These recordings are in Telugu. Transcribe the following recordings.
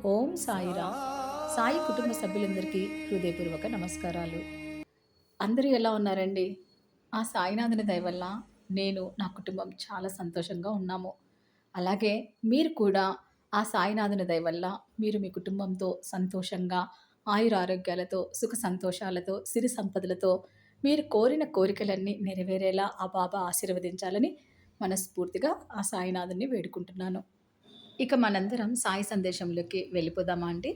ఓం సాయిరామ్. సాయి కుటుంబ సభ్యులందరికీ హృదయపూర్వక నమస్కారాలు. అందరూ ఎలా ఉన్నారండి? ఆ సాయినాథుని దయ వల్ల నేను, నా కుటుంబం చాలా సంతోషంగా ఉన్నాము. అలాగే మీరు కూడా ఆ సాయినాథుని దయ వల్ల మీరు మీ కుటుంబంతో సంతోషంగా, ఆయురారోగ్యాలతో, సుఖ సంతోషాలతో, సిరి సంపదలతో మీరు కోరిన కోరికలన్నీ నెరవేరేలా ఆ బాబా ఆశీర్వదించాలని మనస్ఫూర్తిగా ఆ సాయినాథుని వేడుకుంటున్నాను. ఇక మనందరం సాయి సందేశంలోకి వెళ్ళిపోదామా అండి?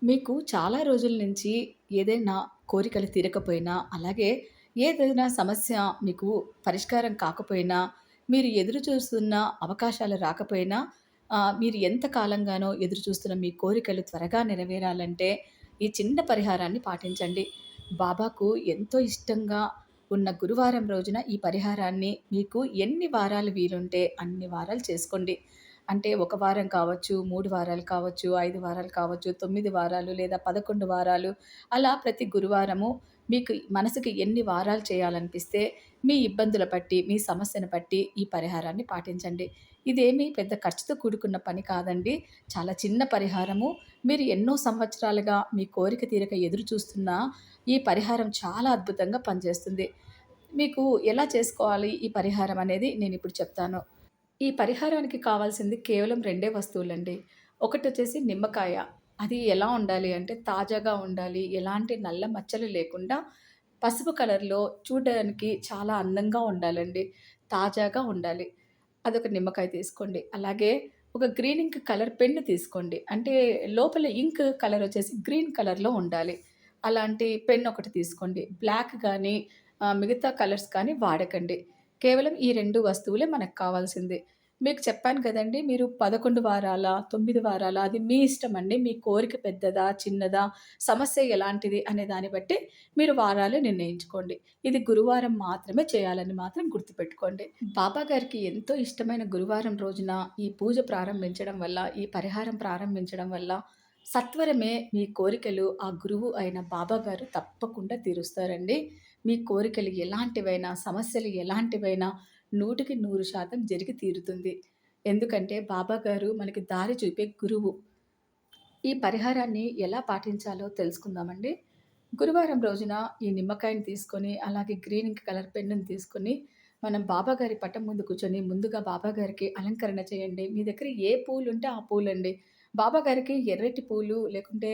మీకు చాలా రోజుల నుంచి ఏదైనా కోరికలు తీరకపోయినా, అలాగే ఏదైనా సమస్య మీకు పరిష్కారం కాకపోయినా, మీరు ఎదురు చూస్తున్న అవకాశాలు రాకపోయినా, మీరు ఎంత కాలంగానో ఎదురు చూస్తున్న మీ కోరికలు త్వరగా నెరవేరాలంటే, ఈ చిన్న పరిహారాన్ని పాటించండి. బాబాకు ఎంతో ఇష్టంగా ఉన్న గురువారం రోజున ఈ పరిహారాన్ని మీకు ఎన్ని వారాలు వీలుంటే అన్ని వారాలు చేసుకోండి. అంటే 1 వారం కావచ్చు, 3 వారాలు కావచ్చు, 5 వారాలు కావచ్చు, 9 వారాలు లేదా 11 వారాలు అలా ప్రతి గురువారము మీకు మనసుకి ఎన్ని వారాలు చేయాలనిపిస్తే మీ ఇబ్బందుల బట్టి, మీ సమస్యను బట్టి ఈ పరిహారాన్ని పాటించండి. ఇదేమీ పెద్ద ఖర్చుతో కూడుకున్న పని కాదండి. చాలా చిన్న పరిహారము. మీరు ఎన్నో సంవత్సరాలుగా మీ కోరిక తీరక ఎదురు చూస్తున్న ఈ పరిహారం చాలా అద్భుతంగా పనిచేస్తుంది. మీకు ఎలా చేసుకోవాలి ఈ పరిహారం అనేది నేనిప్పుడు చెప్తాను. ఈ పరిహారానికి కావాల్సింది కేవలం 2 వస్తువులండి. ఒకటొచ్చేసి నిమ్మకాయ. అది ఎలా ఉండాలి అంటే తాజాగా ఉండాలి. ఎలాంటి నల్ల మచ్చలు లేకుండా పసుపు కలర్‌లో చూడడానికి చాలా అందంగా ఉండాలండి. తాజాగా ఉండాలి. అదొక నిమ్మకాయ తీసుకోండి. అలాగే ఒక గ్రీన్ ఇంక్ కలర్ పెన్ను తీసుకోండి. అంటే లోపల ఇంక్ కలర్ వచ్చేసి గ్రీన్ కలర్‌లో ఉండాలి. అలాంటి పెన్ ఒకటి తీసుకోండి. బ్లాక్ గానీ మిగతా కలర్స్ కానీ వాడకండి. కేవలం ఈ 2 వస్తువులే మనకు కావాల్సింది. మీకు చెప్పాను కదండీ! మీరు 11 వారాలా? 9 వారాలా? అది మీ ఇష్టమండి. మీ కోరిక పెద్దదా? చిన్నదా? సమస్య ఎలాంటిది? అనే దాన్ని బట్టి మీరు వారాలు నిర్ణయించుకోండి. ఇది గురువారం మాత్రమే చేయాలని మాత్రం గుర్తుపెట్టుకోండి. బాబా గారికి ఎంతో ఇష్టమైన గురువారం రోజున ఈ పూజ ప్రారంభించడం వల్ల, ఈ పరిహారం ప్రారంభించడం వల్ల సత్వరమే మీ కోరికలు ఆ గురువు అయిన బాబా గారు తప్పకుండా తీరుస్తారండి. మీ కోరికలు ఎలాంటివైనా, సమస్యలు ఎలాంటివైనా 100కి 100% జరిగి తీరుతుంది. ఎందుకంటే బాబా గారు మనకి దారి చూపే గురువు. ఈ పరిహారాన్ని ఎలా పాటించాలో తెలుసుకుందామండి. గురువారం రోజున ఈ నిమ్మకాయని తీసుకొని, అలాగే గ్రీన్ ఇంక్ కలర్ పెన్నుని తీసుకొని, మనం బాబా గారి పటం ముందు కూర్చొని, ముందుగా బాబా గారికి అలంకరణ చేయండి. మీ దగ్గర ఏ పూలుంటే ఆ పూలండి. బాబా గారికి ఎర్రటి పూలు, లేకుంటే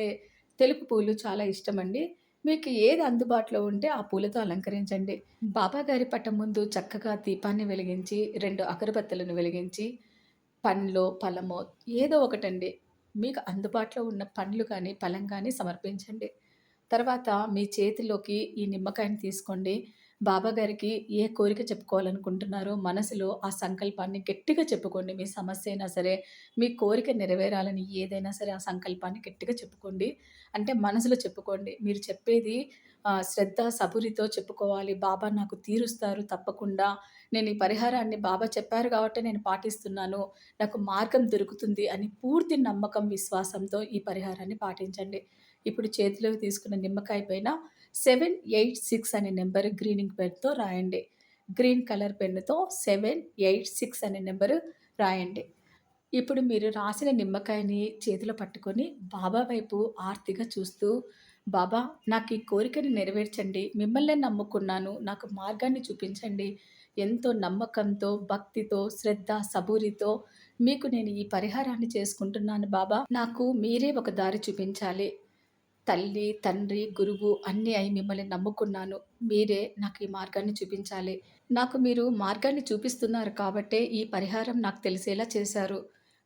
తెలుపు పూలు చాలా ఇష్టమండి. మీకు ఏది అందుబాటులో ఉంటే ఆ పూలతో అలంకరించండి. బాబా గారి పటం ముందు చక్కగా దీపాన్ని వెలిగించి, 2 అగరబత్తలను వెలిగించి, పండ్లో, పళ్ళమో ఏదో ఒకటండి. మీకు అందుబాటులో ఉన్న పండ్లు గానీ, పళ్ళం గానీ సమర్పించండి. తర్వాత మీ చేతిలోకి ఈ నిమ్మకాయని తీసుకోండి. బాబా గారికి ఏ కోరిక చెప్పుకోవాలనుకుంటున్నారో మనసులో ఆ సంకల్పాన్ని గట్టిగా చెప్పుకోండి. మీ సమస్య అయినా సరే, మీ కోరిక నెరవేరాలని ఏదైనా సరే ఆ సంకల్పాన్ని గట్టిగా చెప్పుకోండి. అంటే మనసులో చెప్పుకోండి. మీరు చెప్పేది శ్రద్ధ, సబూరితో చెప్పుకోవాలి. బాబా నాకు తీరుస్తారు తప్పకుండా. నేను ఈ పరిహారాన్ని బాబా చెప్పారు గాబట్టే నేను పాటిస్తున్నాను. నాకు మార్గం దొరుకుతుంది అని పూర్తి నమ్మకం, విశ్వాసంతో ఈ పరిహారాన్ని పాటించండి. ఇప్పుడు చేతిలోకి తీసుకున్న నిమ్మకాయ పైన 786 అనే నంబర్ గ్రీన్ ఇంక్ పెన్‌తో రాయండి. గ్రీన్ కలర్ పెన్నుతో 786 అనే నంబరు రాయండి. ఇప్పుడు మీరు రాసిన నిమ్మకాయని చేతిలో పట్టుకొని బాబా వైపు ఆర్తిగా చూస్తూ, "బాబా నాకు ఈ కోరికని నెరవేర్చండి. మిమ్మల్నే నమ్ముకున్నాను. నాకు మార్గాన్ని చూపించండి. ఎంతో నమ్మకంతో, భక్తితో, శ్రద్ధ, సబూరితో మీకు నేను ఈ పరిహారాన్ని చేసుకుంటున్నాను బాబా. నాకు మీరే ఒక దారి చూపించాలి. తల్లి, తండ్రి, గురువు అన్నీ అయి మిమ్మల్ని నమ్ముకున్నాను. మీరే నాకు ఈ మార్గాన్ని చూపించాలి. నాకు మీరు మార్గాన్ని చూపిస్తున్నారు కాబట్టే ఈ పరిహారం నాకు తెలిసేలా చేశారు.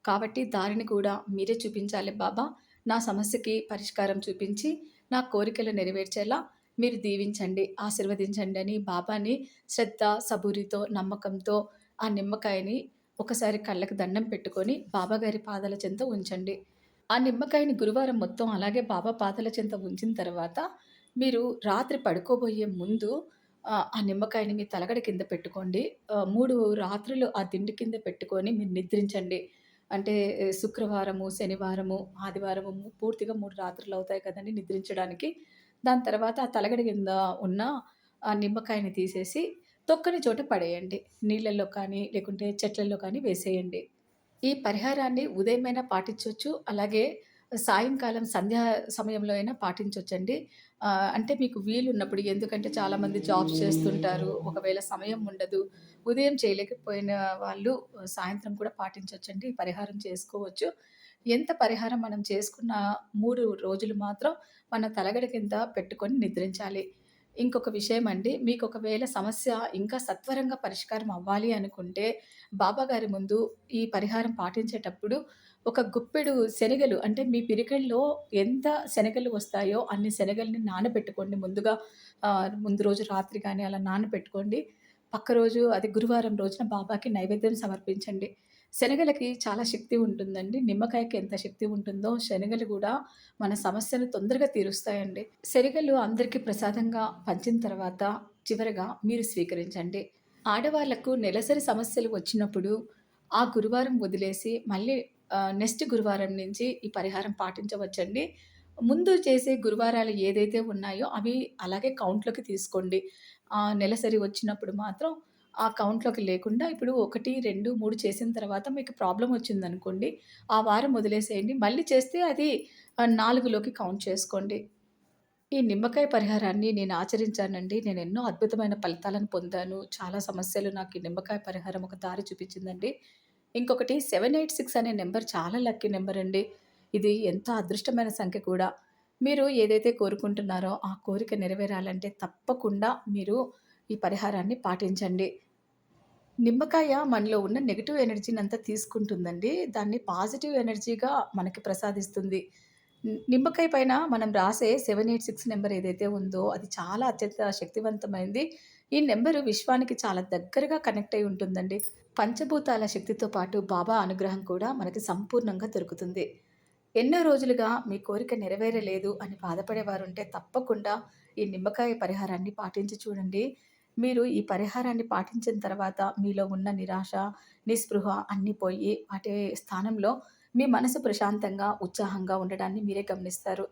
కాబట్టి దారిని కూడా మీరే చూపించాలి బాబా. నా సమస్యకి పరిష్కారం చూపించి, నా కోరికలు నెరవేర్చేలా మీరు దీవించండి, ఆశీర్వదించండి అని బాబాని శ్రద్ధ, సబూరితో, నమ్మకంతో ఆ నిమ్మకాయని ఒకసారి కళ్ళకి దండం పెట్టుకొని బాబాగారి పాదాల చెంత ఉంచండి. ఆ నిమ్మకాయని గురువారం మొత్తం అలాగే బాబా పాదాల చెంత ఉంచిన తర్వాత, మీరు రాత్రి పడుకోబోయే ముందు ఆ నిమ్మకాయని మీ తలగడ కింద పెట్టుకోండి. 3 రాత్రులు ఆ దిండు కింద పెట్టుకొని మీరు నిద్రించండి. అంటే శుక్రవారము, శనివారము, ఆదివారము పూర్తిగా 3 రాత్రులవుతాయి కదండీ నిద్రించడానికి. దాని తర్వాత ఆ తలగడ కింద ఉన్న ఆ నిమ్మకాయని తీసేసి తొక్కని చోట పడేయండి. నీళ్ళల్లో కానీ, లేకుంటే చెట్లల్లో కానీ వేసేయండి. ఈ పరిహారాన్ని ఉదయమైనా పాటించొచ్చు. అలాగే సాయంకాలం సంధ్యా సమయంలో అయినా పాటించొచ్చండి. అంటే మీకు వీలున్నప్పుడు ఎందుకంటే చాలామంది జాబ్స్ చేస్తుంటారు. ఒకవేళ సమయం ఉండదు. ఉదయం చేయలేకపోయిన వాళ్ళు సాయంత్రం కూడా పాటించొచ్చండి. ఈ పరిహారం చేసుకోవచ్చు. ఎంత పరిహారం మనం చేసుకున్న 3 రోజులు మాత్రం మన తలగడ కింద పెట్టుకొని నిద్రించాలి. ఇంకొక విషయమండి, మీకొకవేళ సమస్య ఇంకా సత్వరంగా పరిష్కారం అవ్వాలి అనుకుంటే, బాబాగారి ముందు ఈ పరిహారం పాటించేటప్పుడు ఒక గుప్పెడు శనగలు అంటే మీ పిరికెడులో ఎంత శనగలు వస్తాయో అన్ని శనగల్ని నానబెట్టుకోండి ముందుగా. ముందు రోజు రాత్రి గాని అలా నానబెట్టుకోండి. పక్క రోజు అది గురువారం రోజున బాబాకి నైవేద్యం సమర్పించండి. శనగలకి చాలా శక్తి ఉంటుందండి. నిమ్మకాయకి ఎంత శక్తి ఉంటుందో శనగలు గూడా మన సమస్యను తొందరగా తీరుస్తాయండి. శనగలు అందరికీ ప్రసాదంగా పంచిన తర్వాత చివరగా మీరు స్వీకరించండి. ఆడవాళ్లకు నెలసరి సమస్యలు వచ్చినప్పుడు ఆ గురువారం వదిలేసి మళ్ళీ నెక్స్ట్ గురువారం నుంచి ఈ పరిహారం పాటించవచ్చండి. ముందు చేసే గురువారాలు ఏదైతే ఉన్నాయో అవి అలాగే కౌంట్‌లోకి తీసుకోండి. నెలసరి వచ్చినప్పుడు మాత్రం ఆ కౌంట్‌లోకి లేకుండా ఇప్పుడు 1, 2, 3 చేసిన తర్వాత మీకు ప్రాబ్లమ్ వచ్చిందనుకోండి, ఆ వారం వదిలేసేయండి. మళ్ళీ చేస్తే అది 4లోకి కౌంట్ చేసుకోండి. ఈ నిమ్మకాయ పరిహారాన్ని నేను ఆచరించానండి. నేనెన్నో అద్భుతమైన ఫలితాలను పొందాను. చాలా సమస్యలు నాకు ఈ నిమ్మకాయ పరిహారం ఒక దారి చూపించిందండి. ఇంకొకటి 786 అనే నంబర్ చాలా లక్కీ నంబరండి. ఇది ఎంతో అదృష్టమైన సంఖ్య కూడా. మీరు ఏదైతే కోరుకుంటున్నారో ఆ కోరిక నెరవేరాలంటే తప్పకుండా మీరు ఈ పరిహారాన్ని పాటించండి. నిమ్మకాయ మనలో ఉన్న నెగెటివ్ ఎనర్జీనంతా తీసుకుంటుందండి. దాన్ని పాజిటివ్ ఎనర్జీగా మనకి ప్రసాదిస్తుంది. నిమ్మకాయ పైన మనం రాసే 786 నంబర్ ఏదైతే ఉందో అది చాలా అత్యంత శక్తివంతమైంది. ఈ నంబరు విశ్వానికి చాలా దగ్గరగా కనెక్ట్ అయి ఉంటుందండి. పంచభూతాల శక్తితో పాటు బాబా అనుగ్రహం కూడా మనకి సంపూర్ణంగా దొరుకుతుంది. ఎన్నో రోజులుగా మీ కోరిక నెరవేరలేదు అని బాధపడేవారుంటే తప్పకుండా ఈ నిమ్మకాయ పరిహారాన్ని పాటించి చూడండి. మీరు ఈ పరిహారాన్ని పాటించిన తర్వాత మీలో ఉన్న నిరాశ, నిస్పృహ అన్నీ పోయి వాటి స్థానంలో మీ మనసు ప్రశాంతంగా, ఉత్సాహంగా ఉండడాన్ని మీరే గమనిస్తారు.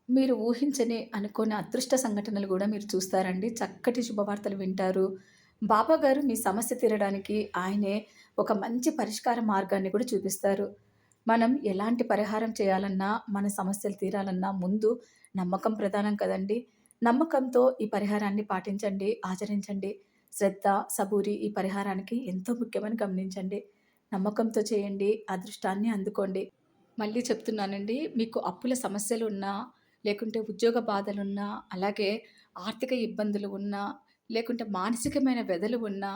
మీరు ఊహించని, అనుకోని అదృష్ట సంఘటనలు గూడా మీరు చూస్తారండి. చక్కటి శుభవార్తలు వింటారు. బాబా గారు మీ సమస్య తీరడానికి ఆయనే ఒక మంచి పరిష్కార మార్గాన్ని కూడా చూపిస్తారు. మనం ఎలాంటి పరిహారం చేయాలన్నా, మన సమస్యలు తీరాలన్నా ముందు నమ్మకం ప్రధానం కదండీ! నమ్మకంతో ఈ పరిహారాన్ని పాటించండి, ఆచరించండి. శ్రద్ధ, సబూరి ఈ పరిహారానికి ఎంతో ముఖ్యమని గమనించండి. నమ్మకంతో చేయండి, అదృష్టాన్ని అందుకోండి. మళ్ళీ చెప్తున్నానండి. మీకు అప్పుల సమస్యలున్నా, లేకుంటే ఉద్యోగ బాధలున్నా, అలాగే ఆర్థిక ఇబ్బందులు ఉన్నా, లేకుంటే మానసికమైన వ్యధలు ఉన్నా,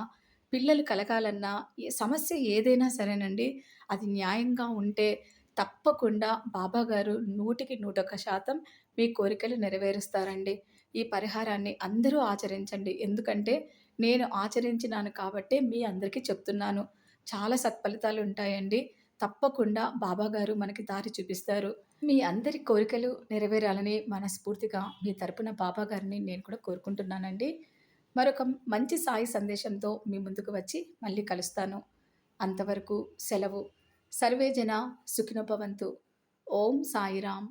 పిల్లలు కలగాలన్నా, సమస్య ఏదైనా సరేనండి, అది న్యాయంగా ఉంటే తప్పకుండా బాబాగారు 100కి 101% మీ కోరికలు నెరవేరుస్తారండి. ఈ పరిహారాన్ని అందరూ ఆచరించండి. ఎందుకంటే నేను ఆచరించినాను కాబట్టే మీ అందరికీ చెప్తున్నాను. చాలా సత్ఫలితాలుంటాయండి. తప్పకుండా బాబాగారు మనకి దారి చూపిస్తారు. మీ అందరి కోరికలు నెరవేరాలని మనస్ఫూర్తిగా మీ తరపున బాబాగారిని నేను కూడా కోరుకుంటున్నానండి. మరొక మంచి సాయి సందేశంతో మీ ముందుకు వచ్చి మళ్ళీ కలుస్తాను. అంతవరకు సెలవు. సర్వే జన సుఖినో భవంతు. ఓం సాయిరాం.